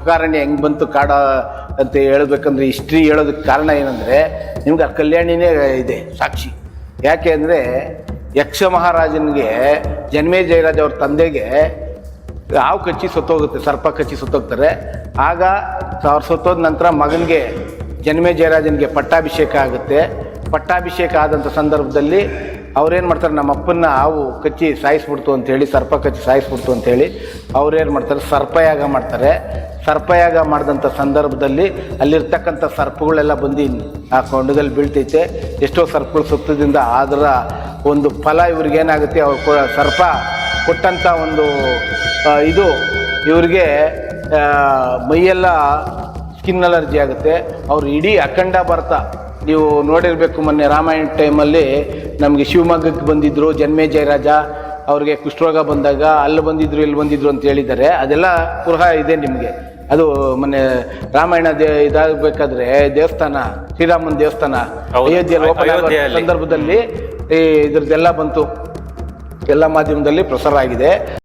ಅಶೋಕಾರಣ್ಯ ಹೆಂಗೆ ಬಂತು ಕಾಡ ಅಂತ ಹೇಳ್ಬೇಕಂದ್ರೆ ಹಿಸ್ಟ್ರಿ ಹೇಳೋದಕ್ಕೆ ಕಾರಣ ಏನಂದರೆ ನಿಮ್ಗೆ ಆ ಕಲ್ಯಾಣಿನೇ ಇದೆ ಸಾಕ್ಷಿ. ಯಾಕೆ ಅಂದರೆ ಯಕ್ಷ ಮಹಾರಾಜನಿಗೆ ಜನ್ಮೇಜಯರಾಜ ಅವ್ರ ತಂದೆಗೆ ಹಾವು ಕಚ್ಚಿ ಸತ್ತೋಗುತ್ತೆ, ಸರ್ಪ ಕಚ್ಚಿ ಸತ್ತೋಗ್ತಾರೆ. ಆಗ ಅವ್ರು ಸತ್ತೋದ ನಂತರ ಮಗನಿಗೆ ಜನ್ಮೇಜಯರಾಜನಿಗೆ ಪಟ್ಟಾಭಿಷೇಕ ಆಗುತ್ತೆ. ಪಟ್ಟಾಭಿಷೇಕ ಆದಂಥ ಸಂದರ್ಭದಲ್ಲಿ ಅವ್ರೇನು ಮಾಡ್ತಾರೆ, ನಮ್ಮ ಅಪ್ಪನ್ನ ಹಾವು ಕಚ್ಚಿ ಸಾಯಿಸ್ಬಿಡ್ತು ಅಂಥೇಳಿ, ಸರ್ಪ ಕಚ್ಚಿ ಸಾಯಿಸ್ಬಿಡ್ತು ಅಂಥೇಳಿ ಅವ್ರೇನು ಮಾಡ್ತಾರೆ, ಸರ್ಪಯಾಗ ಮಾಡ್ತಾರೆ. ಸರ್ಪಯಾಗ ಮಾಡಿದಂಥ ಸಂದರ್ಭದಲ್ಲಿ ಅಲ್ಲಿರ್ತಕ್ಕಂಥ ಸರ್ಪಗಳೆಲ್ಲ ಬಂದು ಆ ಕೊಂಡದಲ್ಲಿ ಬೀಳ್ತೈತೆ. ಎಷ್ಟೋ ಸರ್ಪಗಳು ಸತ್ತದಿಂದ ಅದರ ಒಂದು ಫಲ ಇವ್ರಿಗೇನಾಗುತ್ತೆ, ಅವ್ರು ಸರ್ಪ ಕೊಟ್ಟಂಥ ಒಂದು ಇದು ಇವ್ರಿಗೆ ಮೈಯೆಲ್ಲ ಸ್ಕಿನ್ ಅಲರ್ಜಿ ಆಗುತ್ತೆ. ಅವ್ರು ಇಡೀ ಅಖಂಡ ಭಾರತ ನೀವು ನೋಡಿರಬೇಕು, ಮೊನ್ನೆ ರಾಮಾಯಣ ಟೈಮಲ್ಲಿ ನಮಗೆ ಶಿವಮೊಗ್ಗಕ್ಕೆ ಬಂದಿದ್ದರು ಜನ್ಮೇಜಯರಾಜ, ಅವ್ರಿಗೆ ಕುಷ್ಠರೋಗ ಬಂದಾಗ ಅಲ್ಲಿ ಬಂದಿದ್ರು ಇಲ್ಲಿ ಬಂದಿದ್ರು ಅಂತ ಹೇಳಿದ್ದಾರೆ. ಅದೆಲ್ಲ ಪುರಹ ಇದೆ ನಿಮಗೆ. ಅದು ಮೊನ್ನೆ ರಾಮಾಯಣ ಇದಾಗಬೇಕಾದ್ರೆ ದೇವಸ್ಥಾನ, ಶ್ರೀರಾಮನ ದೇವಸ್ಥಾನ ಅಯೋಧ್ಯೆಯಲ್ಲಿ ಓಪನ್ ಆಗೋ ಸಂದರ್ಭದಲ್ಲಿ ಇದ್ರದ್ದೆಲ್ಲ ಬಂತು, ಎಲ್ಲ ಮಾಧ್ಯಮದಲ್ಲಿ ಪ್ರಸಾರ ಆಗಿದೆ.